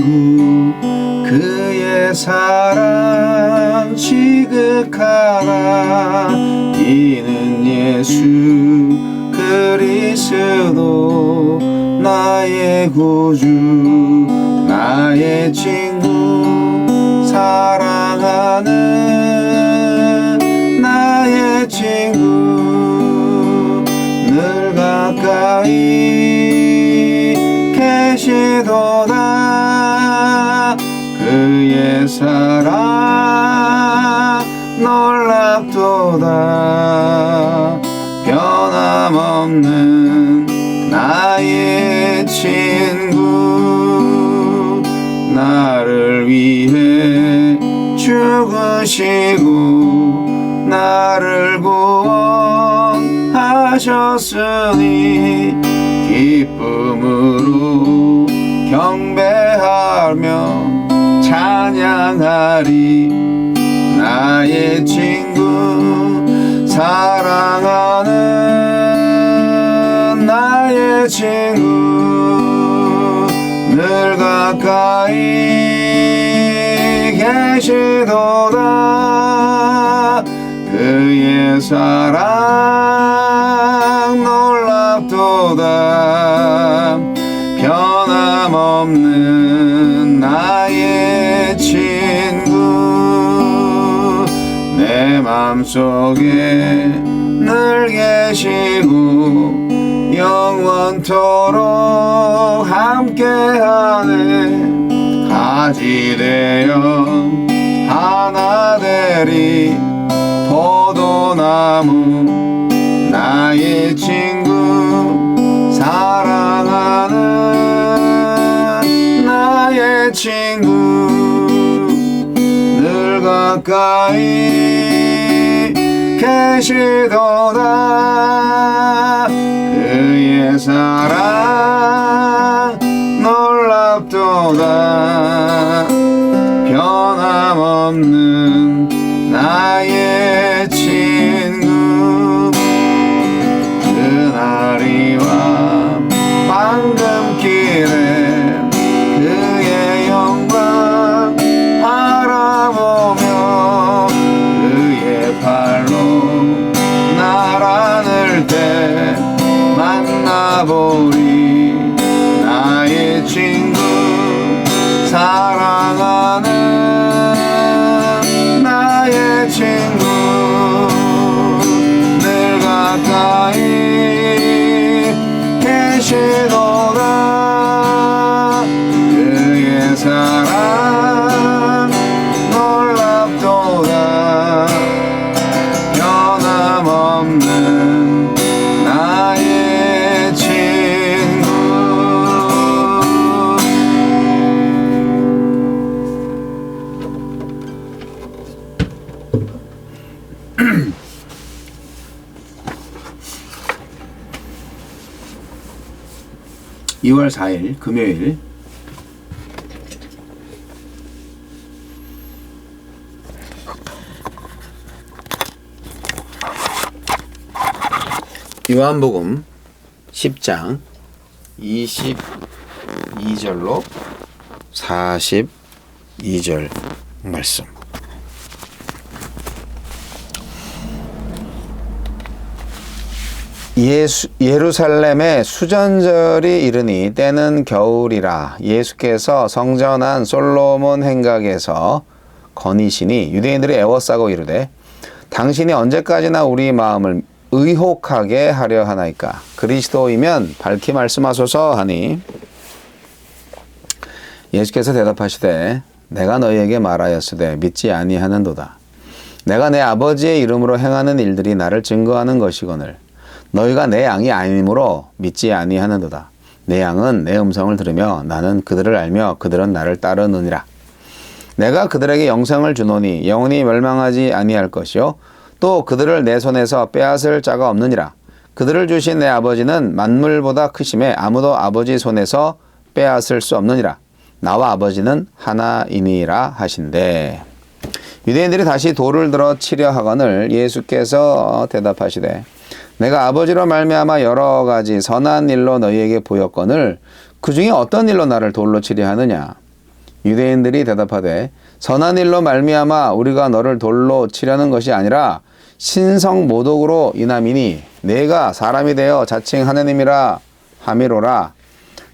친구 그의 사랑 지극하다. 이는 예수 그리스도 나의 구주 나의 친구 사랑하는 나의 친구 늘 가까이 계시도다. 그의 사랑 놀랍도다. 변함없는 나의 친구 나를 위해 죽으시고 나를 구원하셨으니 기쁨으로 경배하며 찬양하리. 나의 친구 사랑하는 나의 친구 늘 가까이 계시도다. 그의 사랑 놀랍도다. 변함없는 나의 친구 내 맘속에 늘 계시고 영원토록 함께하네. 가지 되어 하나 되리 포도나무 나의 친구 사랑하는 나의 친구 늘 가까이 계시도다. 그의 사랑 놀랍도다. 변함없는 나의 친구 그날이와 황금길에 그의 영광 바라보며 그의 팔로 날 안을 때 만나보리. 나의 친구 사랑하는 나의 친구 늘 가까이 계시도다. 그의 사랑 놀랍도다. 변함없는 나의 친구. (2월 4일) 금요일 요한복음 10장 22절로 42절 말씀. 예루살렘에 수전절이 이르니 때는 겨울이라. 예수께서 성전 안 솔로몬 행각에서 거니시니 유대인들이 애워싸고 이르되 당신이 언제까지나 우리 마음을 의혹하게 하려 하나이까. 그리스도이면 밝히 말씀하소서 하니 예수께서 대답하시되 내가 너희에게 말하였으되 믿지 아니하는도다. 내가 내 아버지의 이름으로 행하는 일들이 나를 증거하는 것이거늘 너희가 내 양이 아니므로 믿지 아니하는도다. 내 양은 내 음성을 들으며 나는 그들을 알며 그들은 나를 따르느니라. 내가 그들에게 영생을 주노니 영원히 멸망하지 아니할 것이요 또 그들을 내 손에서 빼앗을 자가 없느니라. 그들을 주신 내 아버지는 만물보다 크심에 아무도 아버지 손에서 빼앗을 수 없느니라. 나와 아버지는 하나이니라 하신대. 유대인들이 다시 돌을 들어 치려 하거늘 예수께서 대답하시되 내가 아버지로 말미암아 여러 가지 선한 일로 너희에게 보였거늘 그 중에 어떤 일로 나를 돌로 치려 하느냐. 유대인들이 대답하되 선한 일로 말미암아 우리가 너를 돌로 치려는 것이 아니라 신성 모독으로 인함이니 내가 사람이 되어 자칭 하느님이라 함이로라.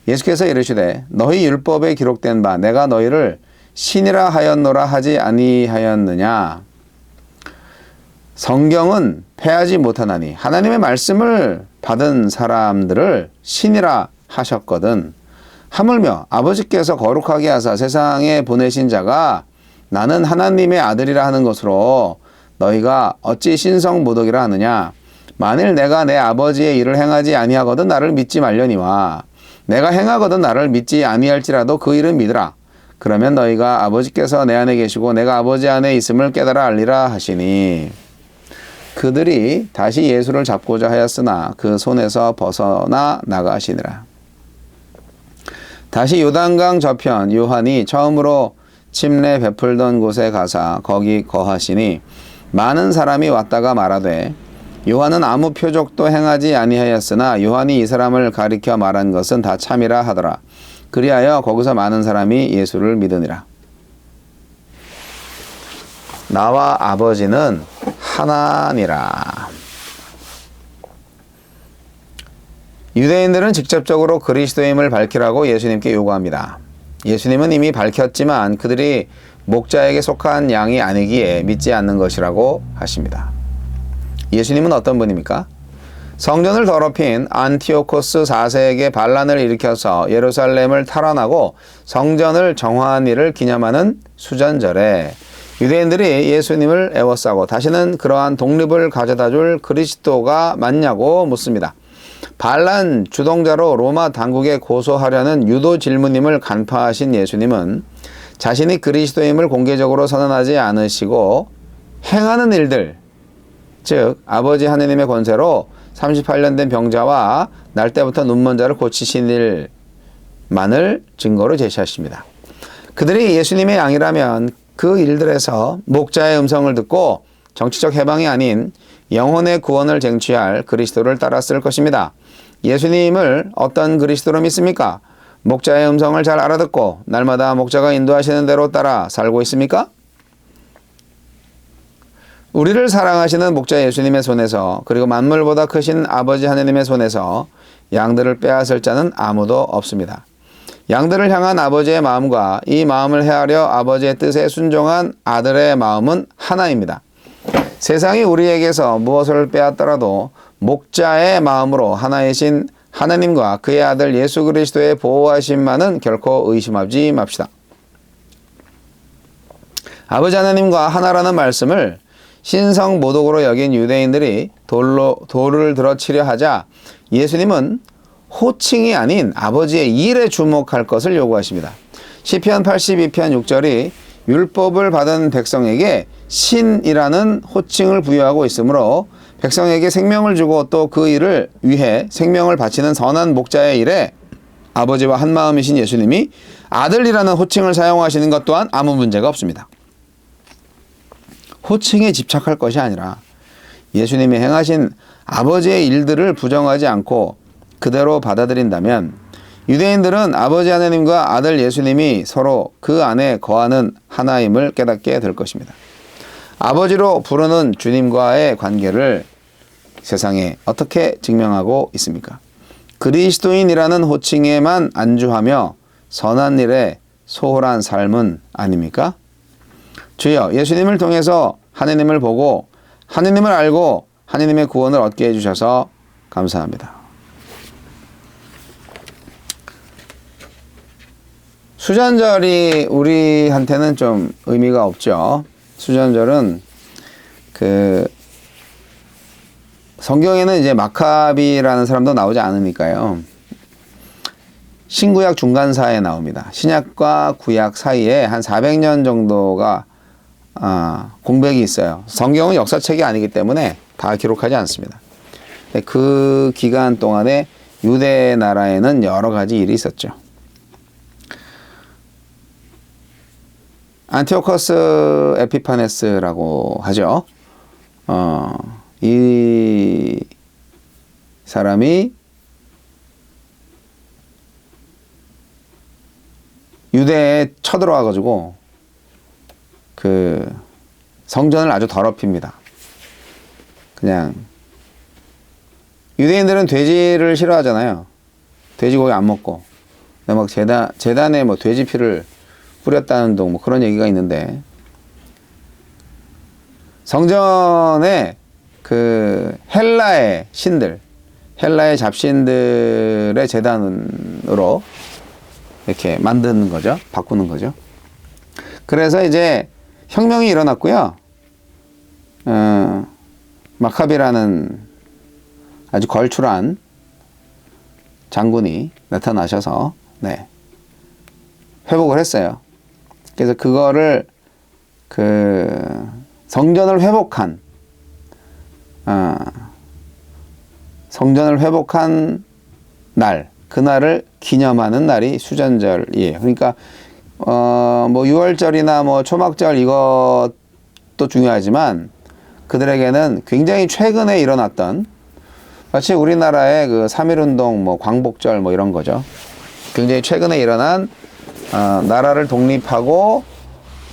예수께서 이르시되 너희 율법에 기록된 바 내가 너희를 신이라 하였노라 하지 아니하였느냐. 성경은 패하지 못하나니 하나님의 말씀을 받은 사람들을 신이라 하셨거든. 하물며 아버지께서 거룩하게 하사 세상에 보내신 자가 나는 하나님의 아들이라 하는 것으로 너희가 어찌 신성 모독이라 하느냐. 만일 내가 내 아버지의 일을 행하지 아니하거든 나를 믿지 말려니와 내가 행하거든 나를 믿지 아니할지라도 그 일은 믿으라. 그러면 너희가 아버지께서 내 안에 계시고 내가 아버지 안에 있음을 깨달아 알리라 하시니. 그들이 다시 예수를 잡고자 하였으나 그 손에서 벗어나 나가시니라. 다시 요단강 저편 요한이 처음으로 침례 베풀던 곳에 가사 거기 거하시니 많은 사람이 왔다가 말하되 요한은 아무 표적도 행하지 아니하였으나 요한이 이 사람을 가리켜 말한 것은 다 참이라 하더라. 그리하여 거기서 많은 사람이 예수를 믿으니라. 나와 아버지는 하나니라. 유대인들은 직접적으로 그리스도임을 밝히라고 예수님께 요구합니다. 예수님은 이미 밝혔지만 그들이 목자에게 속한 양이 아니기에 믿지 않는 것이라고 하십니다. 예수님은 어떤 분입니까? 성전을 더럽힌 안티오코스 4세에게 반란을 일으켜서 예루살렘을 탈환하고 성전을 정화한 일을 기념하는 수전절에 유대인들이 예수님을 애워싸고 다시는 그러한 독립을 가져다 줄 그리스도가 맞냐고 묻습니다. 반란 주동자로 로마 당국에 고소하려는 유도 질문임을 간파하신 예수님은 자신이 그리스도임을 공개적으로 선언하지 않으시고 행하는 일들, 즉 아버지 하느님의 권세로 38년 된 병자와 날 때부터 눈먼 자를 고치신 일만을 증거로 제시하십니다. 그들이 예수님의 양이라면 그 일들에서 목자의 음성을 듣고 정치적 해방이 아닌 영혼의 구원을 쟁취할 그리스도를 따랐을 것입니다. 예수님을 어떤 그리스도로 믿습니까? 목자의 음성을 잘 알아듣고 날마다 목자가 인도하시는 대로 따라 살고 있습니까? 우리를 사랑하시는 목자 예수님의 손에서 그리고 만물보다 크신 아버지 하느님의 손에서 양들을 빼앗을 자는 아무도 없습니다. 양들을 향한 아버지의 마음과 이 마음을 헤아려 아버지의 뜻에 순종한 아들의 마음은 하나입니다. 세상이 우리에게서 무엇을 빼앗더라도 목자의 마음으로 하나이신 하나님과 그의 아들 예수 그리스도의 보호하심만은 결코 의심하지 맙시다. 아버지 하나님과 하나라는 말씀을 신성 모독으로 여긴 유대인들이 돌을 들어 치려 하자 예수님은 호칭이 아닌 아버지의 일에 주목할 것을 요구하십니다. 시편 82편 6절이 율법을 받은 백성에게 신이라는 호칭을 부여하고 있으므로 백성에게 생명을 주고 또 그 일을 위해 생명을 바치는 선한 목자의 일에 아버지와 한마음이신 예수님이 아들이라는 호칭을 사용하시는 것 또한 아무 문제가 없습니다. 호칭에 집착할 것이 아니라 예수님이 행하신 아버지의 일들을 부정하지 않고 그대로 받아들인다면 유대인들은 아버지 하나님과 아들 예수님이 서로 그 안에 거하는 하나임을 깨닫게 될 것입니다. 아버지로 부르는 주님과의 관계를 세상에 어떻게 증명하고 있습니까? 그리스도인이라는 호칭에만 안주하며 선한 일에 소홀한 삶은 아닙니까? 주여, 예수님을 통해서 하느님을 보고 하느님을 알고 하느님의 구원을 얻게 해주셔서 감사합니다. 수전절이 우리한테는 좀 의미가 없죠. 수전절은 성경에는 이제 마카비라는 사람도 나오지 않으니까요. 신구약 중간사에 나옵니다. 신약과 구약 사이에 한 400년 정도가 공백이 있어요. 성경은 역사책이 아니기 때문에 다 기록하지 않습니다. 그 기간 동안에 유대 나라에는 여러 가지 일이 있었죠. 안티오커스 에피파네스라고 하죠. 이 사람이 유대에 쳐들어와 가지고 그 성전을 아주 더럽힙니다. 그냥 유대인들은 돼지를 싫어하잖아요. 돼지고기 안 먹고. 근데 막 제단에 뭐 돼지 피를 뿌렸다는 둥 뭐 그런 얘기가 있는데, 성전에 그 헬라의 신들, 헬라의 잡신들의 제단으로 이렇게 만드는 거죠. 바꾸는 거죠. 그래서 이제 혁명이 일어났고요. 마카비라는 아주 걸출한 장군이 나타나셔서 회복을 했어요. 그래서 그거를 그 성전을 회복한 날, 그날을 기념하는 날이 수전절이에요. 그러니까 뭐 6월절이나 뭐 초막절 이것도 중요하지만 그들에게는 굉장히 최근에 일어났던, 마치 우리나라의 그 3.1운동, 뭐 광복절 뭐 이런 거죠. 굉장히 최근에 일어난 나라를 독립하고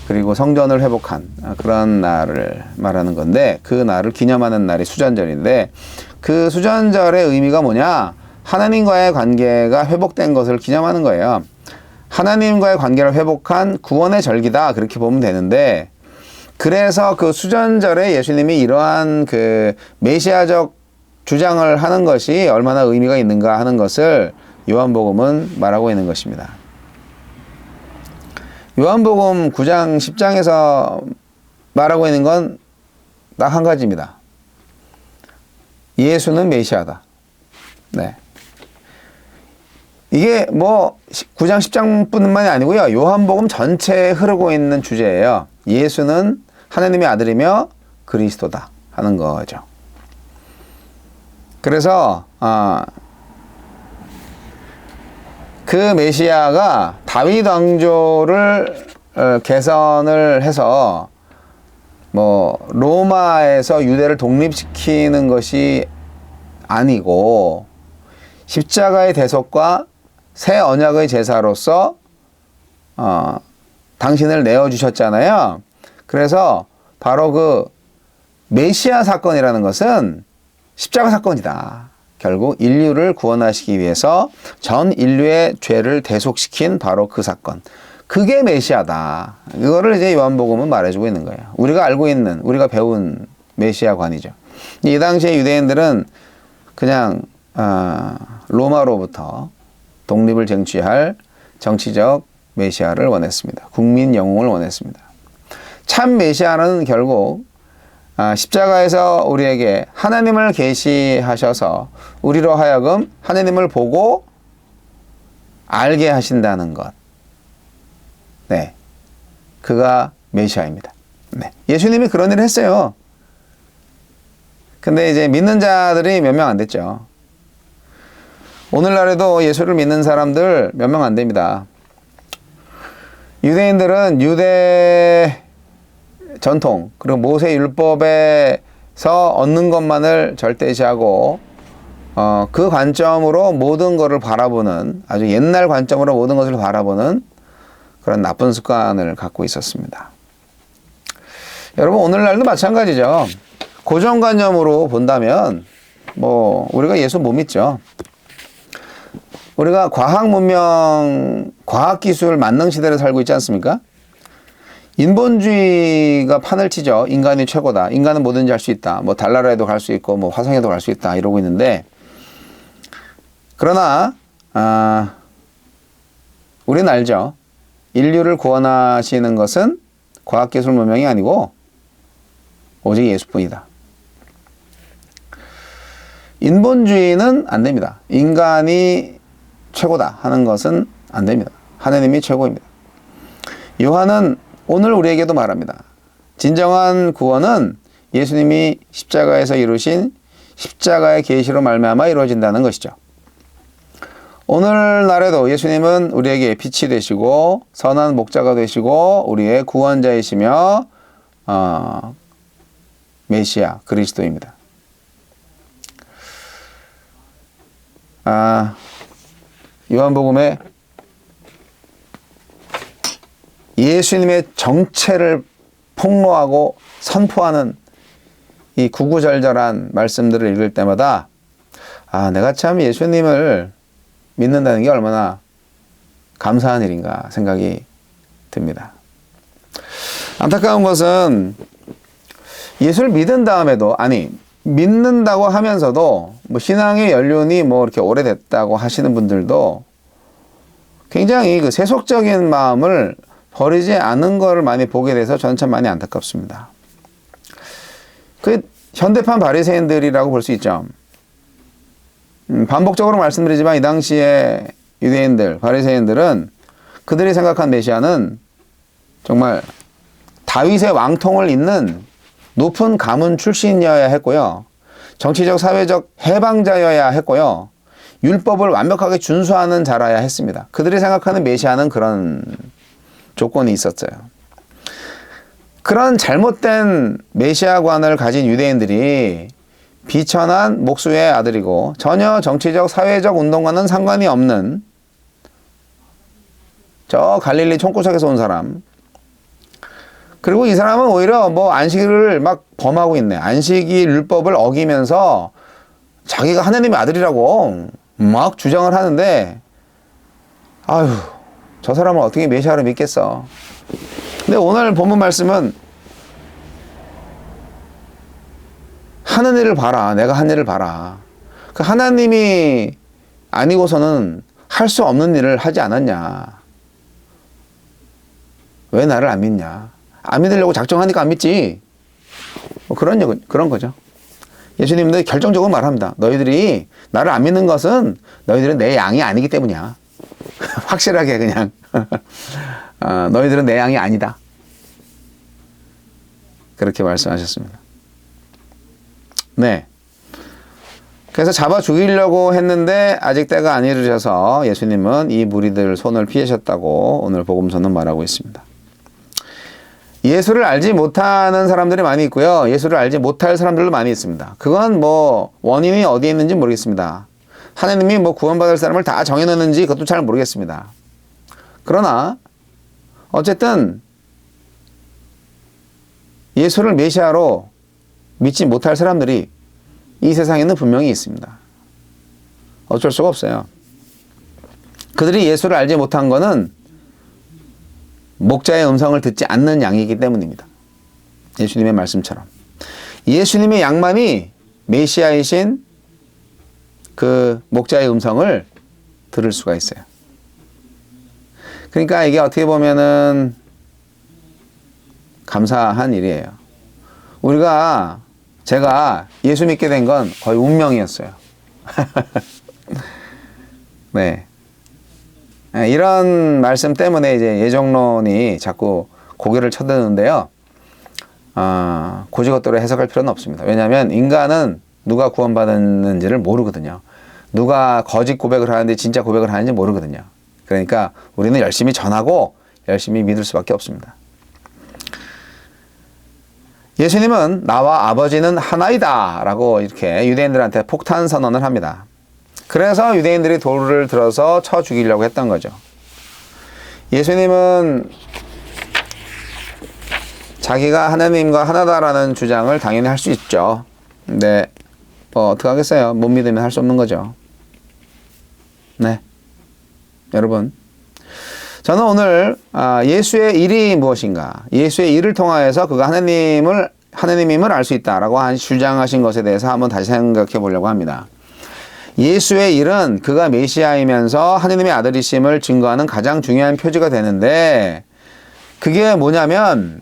그리고 성전을 회복한 그런 날을 말하는 건데, 그 날을 기념하는 날이 수전절인데, 그 수전절의 의미가 뭐냐? 하나님과의 관계가 회복된 것을 기념하는 거예요. 하나님과의 관계를 회복한 구원의 절기다, 그렇게 보면 되는데, 그래서 그 수전절에 예수님이 이러한 그 메시아적 주장을 하는 것이 얼마나 의미가 있는가 하는 것을 요한복음은 말하고 있는 것입니다. 요한복음 9장 10장에서 말하고 있는 건 딱 한 가지입니다. 예수는 메시아다. 네. 이게 뭐 9장 10장뿐만이 아니고요. 요한복음 전체에 흐르고 있는 주제예요. 예수는 하나님의 아들이며 그리스도다 하는 거죠. 그래서 그 메시아가 다윗 왕조를 개선을 해서 뭐 로마에서 유대를 독립시키는 것이 아니고, 십자가의 대속과 새 언약의 제사로서 당신을 내어주셨잖아요. 그래서 바로 그 메시아 사건이라는 것은 십자가 사건이다. 결국 인류를 구원하시기 위해서 전 인류의 죄를 대속시킨 바로 그 사건. 그게 메시아다. 이거를 이제 요한복음은 말해주고 있는 거예요. 우리가 알고 있는, 우리가 배운 메시아관이죠. 이 당시에 유대인들은 그냥 로마로부터 독립을 쟁취할 정치적 메시아를 원했습니다. 국민 영웅을 원했습니다. 참 메시아는 결국 십자가에서 우리에게 하나님을 계시하셔서 우리로 하여금 하나님을 보고 알게 하신다는 것. 네, 그가 메시아입니다. 네, 예수님이 그런 일을 했어요. 근데 이제 믿는 자들이 몇 명 안 됐죠. 오늘날에도 예수를 믿는 사람들 몇 명 안 됩니다. 유대인들은 유대 전통, 그리고 모세 율법에서 얻는 것만을 절대시하고 그 관점으로 모든 것을 바라보는, 아주 옛날 관점으로 모든 것을 바라보는 그런 나쁜 습관을 갖고 있었습니다. 여러분, 오늘날도 마찬가지죠. 고정관념으로 본다면 뭐 우리가 예수 못 믿죠. 우리가 과학 문명, 과학기술 만능 시대를 살고 있지 않습니까? 인본주의가 판을 치죠. 인간이 최고다. 인간은 뭐든지 할 수 있다. 뭐 달나라에도 갈 수 있고 뭐 화성에도 갈 수 있다. 이러고 있는데, 그러나 우리는 알죠. 인류를 구원하시는 것은 과학기술 문명이 아니고 오직 예수뿐이다. 인본주의는 안 됩니다. 인간이 최고다 하는 것은 안 됩니다. 하나님이 최고입니다. 요한은 오늘 우리에게도 말합니다. 진정한 구원은 예수님이 십자가에서 이루신 십자가의 계시로 말미암아 이루어진다는 것이죠. 오늘날에도 예수님은 우리에게 빛이 되시고 선한 목자가 되시고 우리의 구원자이시며 메시아 그리스도입니다. 요한복음의 예수님의 정체를 폭로하고 선포하는 이 구구절절한 말씀들을 읽을 때마다 내가 참 예수님을 믿는다는 게 얼마나 감사한 일인가 생각이 듭니다. 안타까운 것은 예수를 믿은 다음에도 믿는다고 하면서도 신앙의 연륜이 이렇게 오래됐다고 하시는 분들도 굉장히 그 세속적인 마음을 버리지 않은 것을 많이 보게 돼서 저는 참 많이 안타깝습니다. 그 현대판 바리새인들이라고 볼 수 있죠. 반복적으로 말씀드리지만 이 당시에 유대인들, 바리새인들은 그들이 생각한 메시아는 정말 다윗의 왕통을 잇는 높은 가문 출신이어야 했고요. 정치적, 사회적 해방자여야 했고요. 율법을 완벽하게 준수하는 자라야 했습니다. 그들이 생각하는 메시아는 그런 조건이 있었어요. 그런 잘못된 메시아관을 가진 유대인들이 비천한 목수의 아들이고 전혀 정치적, 사회적 운동과는 상관이 없는 저 갈릴리 총구석에서 온 사람. 그리고 이 사람은 오히려 안식일을 막 범하고 있네. 안식일 율법을 어기면서 자기가 하나님의 아들이라고 막 주장을 하는데 저 사람을 어떻게 메시아로 믿겠어. 근데 오늘 본문 말씀은 하는 일을 봐라. 내가 한 일을 봐라. 그 하나님이 아니고서는 할 수 없는 일을 하지 않았냐. 왜 나를 안 믿냐. 안 믿으려고 작정하니까 안 믿지. 그런 거죠. 예수님도 결정적으로 말합니다. 너희들이 나를 안 믿는 것은 너희들은 내 양이 아니기 때문이야. 확실하게 그냥 너희들은 내 양이 아니다. 그렇게 말씀하셨습니다. 네. 그래서 잡아 죽이려고 했는데 아직 때가 안 이르셔서 예수님은 이 무리들 손을 피하셨다고 오늘 복음서는 말하고 있습니다. 예수를 알지 못하는 사람들이 많이 있고요. 예수를 알지 못할 사람들도 많이 있습니다. 그건 원인이 어디에 있는지 모르겠습니다. 하나님이 구원받을 사람을 다 정해놨는지 그것도 잘 모르겠습니다. 그러나 어쨌든 예수를 메시아로 믿지 못할 사람들이 이 세상에는 분명히 있습니다. 어쩔 수가 없어요. 그들이 예수를 알지 못한 것은 목자의 음성을 듣지 않는 양이기 때문입니다. 예수님의 말씀처럼. 예수님의 양만이 메시아이신 그 목자의 음성을 들을 수가 있어요. 그러니까 이게 어떻게 보면은 감사한 일이에요. 제가 예수 믿게 된 건 거의 운명이었어요. 네. 이런 말씀 때문에 이제 예정론이 자꾸 고개를 쳐드는데요. 고지것대로 해석할 필요는 없습니다. 왜냐하면 인간은 누가 구원받았는지를 모르거든요. 누가 거짓 고백을 하는데 진짜 고백을 하는지 모르거든요. 그러니까 우리는 열심히 전하고 열심히 믿을 수밖에 없습니다. 예수님은 나와 아버지는 하나이다 라고 이렇게 유대인들한테 폭탄 선언을 합니다. 그래서 유대인들이 돌을 들어서 쳐 죽이려고 했던 거죠. 예수님은 자기가 하나님과 하나다라는 주장을 당연히 할 수 있죠. 근데 어떡하겠어요. 못 믿으면 할 수 없는 거죠. 네, 여러분, 저는 오늘 예수의 일이 무엇인가, 예수의 일을 통하여서 그가 하나님임을 알 수 있다라고 주장하신 것에 대해서 한번 다시 생각해 보려고 합니다. 예수의 일은 그가 메시아이면서 하나님의 아들이심을 증거하는 가장 중요한 표지가 되는데, 그게 뭐냐면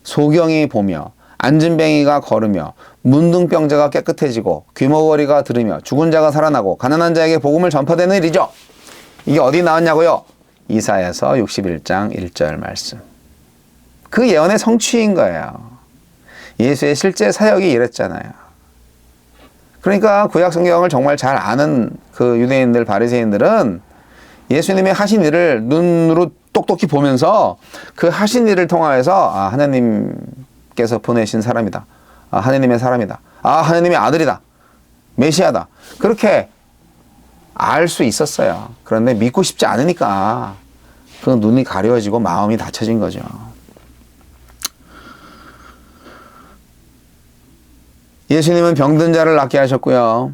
소경이 보며 안진뱅이가 걸으며 문둥병자가 깨끗해지고 귀머거리가 들으며 죽은 자가 살아나고 가난한 자에게 복음을 전파되는 일이죠. 이게 어디 나왔냐고요? 이사야서 61장 1절 말씀. 그 예언의 성취인 거예요. 예수의 실제 사역이 이랬잖아요. 그러니까 구약 성경을 정말 잘 아는 그 유대인들, 바리새인들은 예수님의 하신 일을 눈으로 똑똑히 보면서 그 하신 일을 통하여서 하나님께서 보내신 사람이다. 하나님의 사람이다. 하나님의 아들이다. 메시아다. 그렇게 알 수 있었어요. 그런데 믿고 싶지 않으니까 그 눈이 가려지고 마음이 닫혀진 거죠. 예수님은 병든 자를 낫게 하셨고요.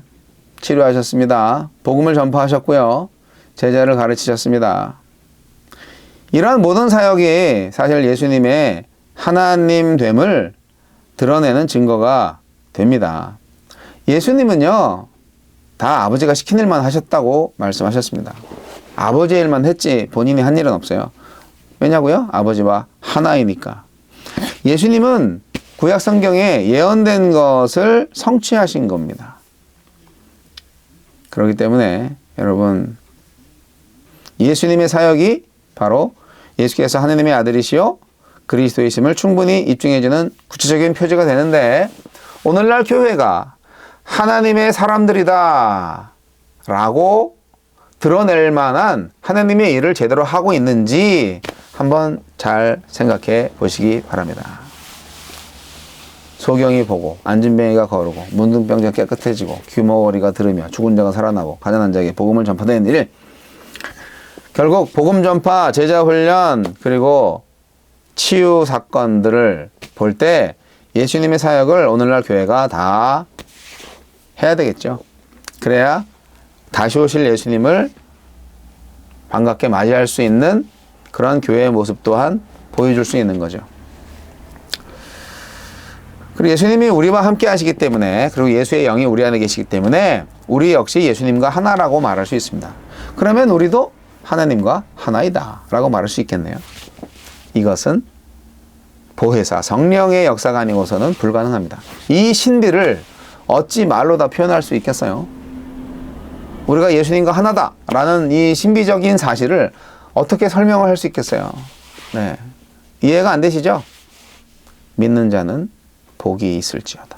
치료하셨습니다. 복음을 전파하셨고요. 제자를 가르치셨습니다. 이러한 모든 사역이 사실 예수님의 하나님됨을 드러내는 증거가 됩니다. 예수님은요, 다 아버지가 시킨 일만 하셨다고 말씀하셨습니다. 아버지의 일만 했지 본인이 한 일은 없어요. 왜냐고요? 아버지와 하나이니까. 예수님은 구약 성경에 예언된 것을 성취하신 겁니다. 그렇기 때문에 여러분, 예수님의 사역이 바로 예수께서 하나님의 아들이시요 그리스도이심을 충분히 입증해주는 구체적인 표지가 되는데, 오늘날 교회가 하나님의 사람들이다 라고 드러낼 만한 하나님의 일을 제대로 하고 있는지 한번 잘 생각해 보시기 바랍니다. 소경이 보고 안진뱅이가 거르고 문둥병자가 깨끗해지고 귀머거리가 들으며 죽은 자가 살아나고 가난한 자에게 복음을 전파되는 일, 결국 복음 전파, 제자 훈련, 그리고 치유 사건들을 볼 때 예수님의 사역을 오늘날 교회가 다 해야 되겠죠. 그래야 다시 오실 예수님을 반갑게 맞이할 수 있는 그런 교회의 모습 또한 보여줄 수 있는 거죠. 그리고 예수님이 우리와 함께 하시기 때문에, 그리고 예수의 영이 우리 안에 계시기 때문에 우리 역시 예수님과 하나라고 말할 수 있습니다. 그러면 우리도 하나님과 하나이다 라고 말할 수 있겠네요. 이것은 보혜사 성령의 역사가 아니고서는 불가능합니다. 이 신비를 어찌 말로 다 표현할 수 있겠어요? 우리가 예수님과 하나다 라는 이 신비적인 사실을 어떻게 설명을 할 수 있겠어요? 네. 이해가 안 되시죠? 믿는 자는 복이 있을지어다.